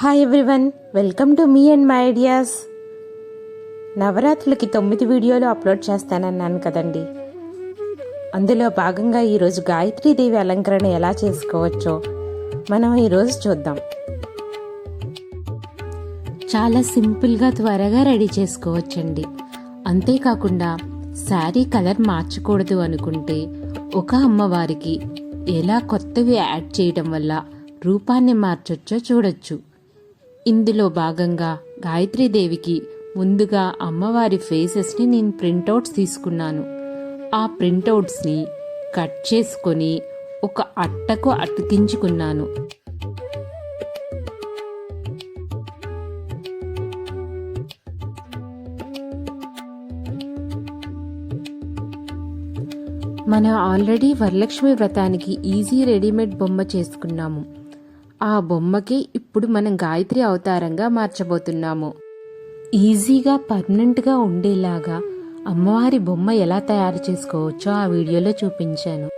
Hi everyone, welcome to me and my ideas. నవరాత్రులకి 9 వీడియోలు upload చేస్తానన్నాను కదండి. అందులో భాగంగా ఈరోజు గాయత్రీదేవి అలంకరణ ఎలా చేసుకోవచ్చో మనం ఈరోజు చూద్దాం. చాలా సింపుల్గా త్వరగా రెడీ చేసుకోవచ్చండి. అంతేకాకుండా శారీ కలర్ మార్చకూడదు అనుకుంటే ఒక అమ్మవారికి ఎలా కొత్తవి యాడ్ చేయడం వల్ల రూపాన్ని మార్చొచ్చో చూడొచ్చు. ఇందులో భాగంగా గాయత్రీదేవికి ముందుగా అమ్మవారి ఫేసెస్ని నేను ప్రింటౌట్స్ తీసుకున్నాను. ఆ ప్రింటౌట్స్ని కట్ చేసుకొని ఒక అట్టకు అతికించుకున్నాను. మనం ఆల్రెడీ వరలక్ష్మి వ్రతానికి ఈజీ రెడీమేడ్ బొమ్మ చేసుకున్నాము. ఆ బొమ్మకి ఇప్పుడు మనం గాయత్రి అవతారంగా మార్చబోతున్నాము. ఈజీగా పర్మనెంట్గా ఉండేలాగా అమ్మవారి బొమ్మ ఎలా తయారు చేసుకోవచ్చో ఆ వీడియోలో చూపించాను.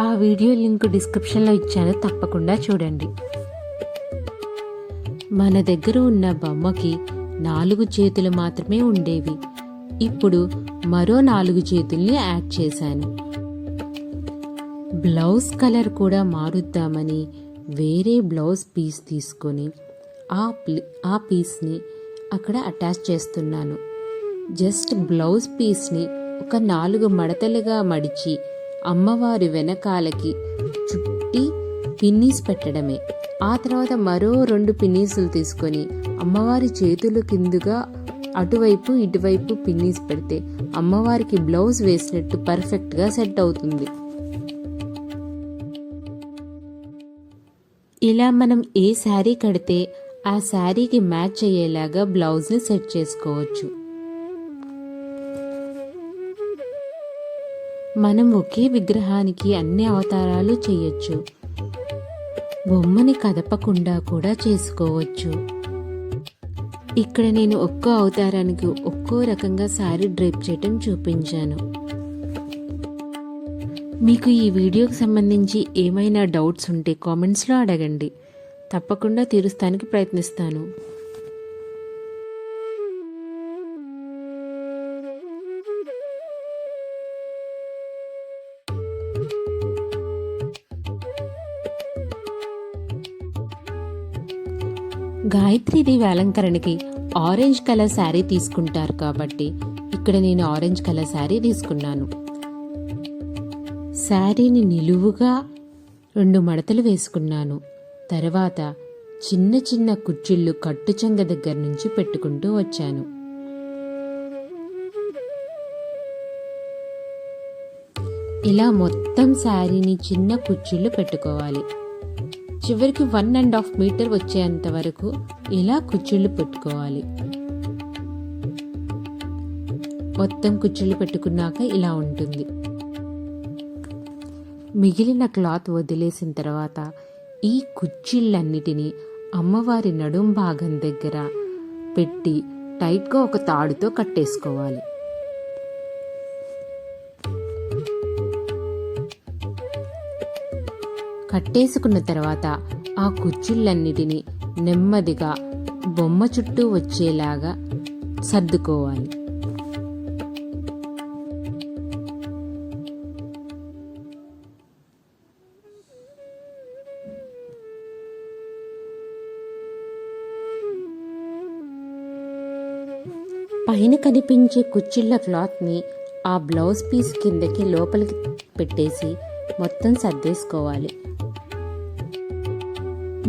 ఆ వీడియో లింక్ డిస్క్రిప్షన్లో ఇచ్చాను, తప్పకుండా చూడండి. మన దగ్గర ఉన్న బొమ్మకి 4 చేతులు మాత్రమే ఉండేవి. ఇప్పుడు మరో 4 చేతుల్ని యాడ్ చేశాను. బ్లౌజ్ కలర్ కూడా మారుద్దామని వేరే బ్లౌజ్ పీస్ తీసుకొని ఆ పీస్ని అక్కడ అటాచ్ చేస్తున్నాను. జస్ట్ బ్లౌజ్ పీస్ని ఒక 4 మడతలుగా మడిచి అమ్మవారి వెనకాలకి చుట్టి పిన్నీస్ పెట్టడమే. ఆ తర్వాత మరో 2 పిన్నీసులు తీసుకొని అమ్మవారి చేతులు కిందుగా అటువైపు ఇటువైపు పిన్నీస్ పెడితే అమ్మవారికి బ్లౌజ్ వేసినట్టు పర్ఫెక్ట్గా సెట్ అవుతుంది. ఇలా మనం ఏ శారీ కడితే ఆ శారీకి మ్యాచ్ అయ్యేలాగా బ్లౌజ్ని సెట్ చేసుకోవచ్చు. మనం ఒకే విగ్రహానికి అన్ని అవతారాలు చేయొచ్చు. బొమ్మని కదపకుండా కూడా చేసుకోవచ్చు. ఇక్కడ నేను ఒక్కో అవతారానికి ఒక్కో రకంగా శారీ డ్రైప్ చేయటం చూపించాను. మీకు ఈ వీడియోకి సంబంధించి ఏమైనా డౌట్స్ ఉంటే కామెంట్స్లో అడగండి, తప్పకుండా తీరుస్తానికి ప్రయత్నిస్తాను. గాయత్రీదేవి అలంకరణకి ఆరెంజ్ కలర్ శారీ తీసుకుంటారు కాబట్టి ఇక్కడ నేను ఆరెంజ్ కలర్ శారీ తీసుకున్నాను. శారీని నిలువుగా 2 మడతలు వేసుకున్నాను. తర్వాత చిన్న చిన్న కుచ్చిళ్ళు కట్టుచంగ దగ్గర నుంచి పెట్టుకుంటూ వచ్చాను. ఇలా మొత్తం శారీని చిన్న కుచ్చిళ్ళు పెట్టుకోవాలి. చివరికి 1.5 మీటర్ వచ్చేంత వరకు ఇలా కుచ్చిళ్ళు పెట్టుకోవాలి. మొత్తం కుచ్చిళ్ళు పెట్టుకున్నాక ఇలా ఉంటుంది. మిగిలిన క్లాత్ వదిలేసిన తర్వాత ఈ కుచ్చిళ్ళన్నిటినీ అమ్మవారి నడుం భాగం దగ్గర పెట్టి టైట్గా ఒక తాడుతో కట్టేసుకోవాలి. కట్టేసుకున్న తర్వాత ఆ కుచ్చిళ్ళన్నిటినీ నెమ్మదిగా బొమ్మ చుట్టూ వచ్చేలాగా సర్దుకోవాలి. పైన కనిపించే కుచ్చిళ్ళ క్లాత్ని ఆ బ్లౌజ్ పీస్ కిందకి లోపలికి పెట్టేసి మొత్తం సర్దేసుకోవాలి.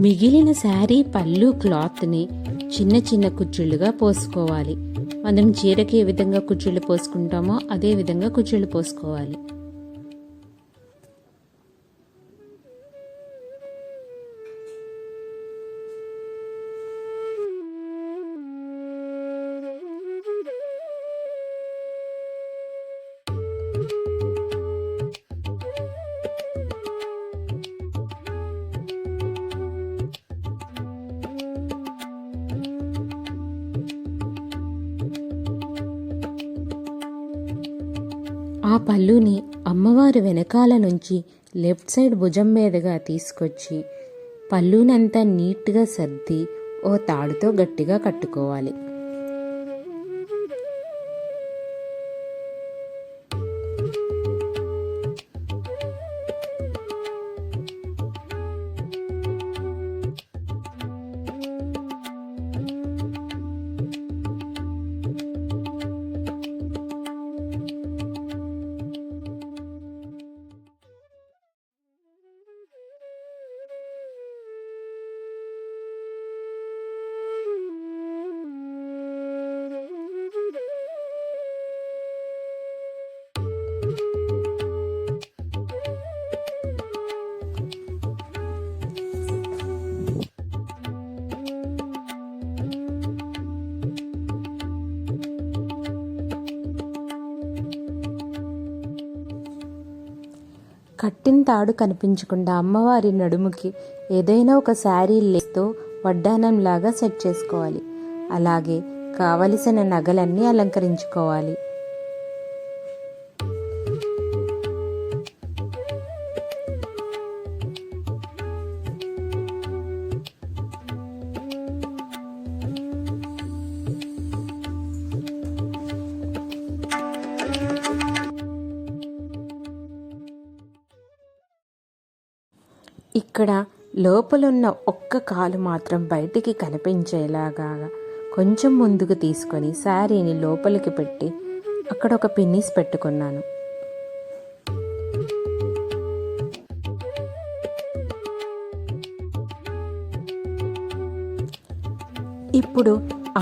మిగిలిన శారీ పళ్ళు క్లాత్ని చిన్న చిన్న కుచ్చిళ్ళుగా పోసుకోవాలి. మనం చీరకి ఏ విధంగా కుచ్చిళ్ళు పోసుకుంటామో అదే విధంగా కుచ్చిళ్ళు పోసుకోవాలి. ఆ పళ్ళుని అమ్మవారి వెనకాల నుంచి లెఫ్ట్ సైడ్ భుజం మీదుగా తీసుకొచ్చి పళ్ళునంతా నీట్గా సర్ది ఓ తాడుతో గట్టిగా కట్టుకోవాలి. కట్టిన తాడు కనిపించకుండా అమ్మవారి నడుముకి ఏదైనా ఒక శారీ లేస్తో వడ్డానంలాగా సెట్ చేసుకోవాలి. అలాగే కావలసిన నగలన్నీ అలంకరించుకోవాలి. ఇక్కడ లోపలున్న ఒక్క కాలు మాత్రం బయటికి కనిపించేలాగా కొంచెం ముందుకు తీసుకొని శారీని లోపలికి పెట్టి అక్కడ ఒక పిన్నీస్ పెట్టుకున్నాను. ఇప్పుడు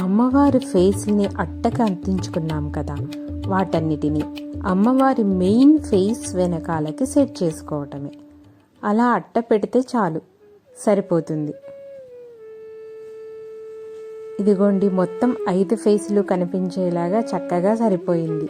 అమ్మవారి ఫేస్ని అట్టక అంటించుకున్నాం కదా, వాటన్నిటిని అమ్మవారి మెయిన్ ఫేస్ వెనకాలకి సెట్ చేసుకోవటమే. అలా అట్ట పెడితే చాలు, సరిపోతుంది. ఇదిగోండి, మొత్తం 5 ఫేసులు కనిపించేలాగా చక్కగా సరిపోయింది.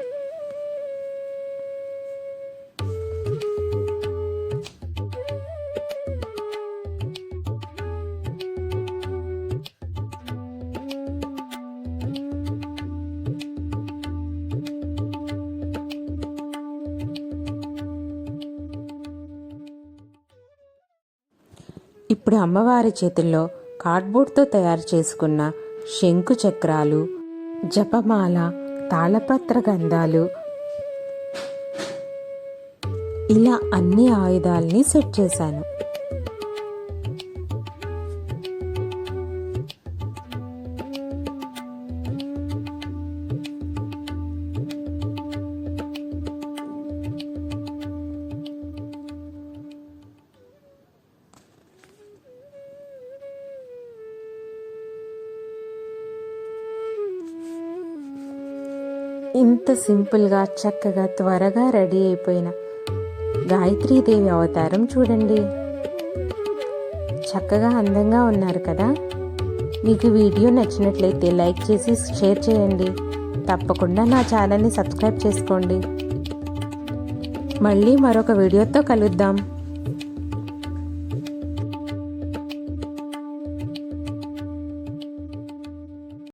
ఇప్పుడు అమ్మవారి చేతుల్లో కార్డ్బోర్డ్తో తయారు చేసుకున్న శంకు చక్రాలు, జపమాల, తాళపత్ర గంధాలు, ఇలా అన్ని ఆయుధాలని సెట్ చేశాను. ఇంత సింపుల్గా చక్కగా త్వరగా రెడీ అయిపోయిన గాయత్రీదేవి అవతారం చూడండి. చక్కగా అందంగా ఉన్నారు కదా. మీకు వీడియో నచ్చినట్లయితే లైక్ చేసి షేర్ చేయండి. తప్పకుండా నా ఛానల్ని సబ్స్క్రైబ్ చేసుకోండి. మళ్ళీ మరొక వీడియోతో కలుద్దాం.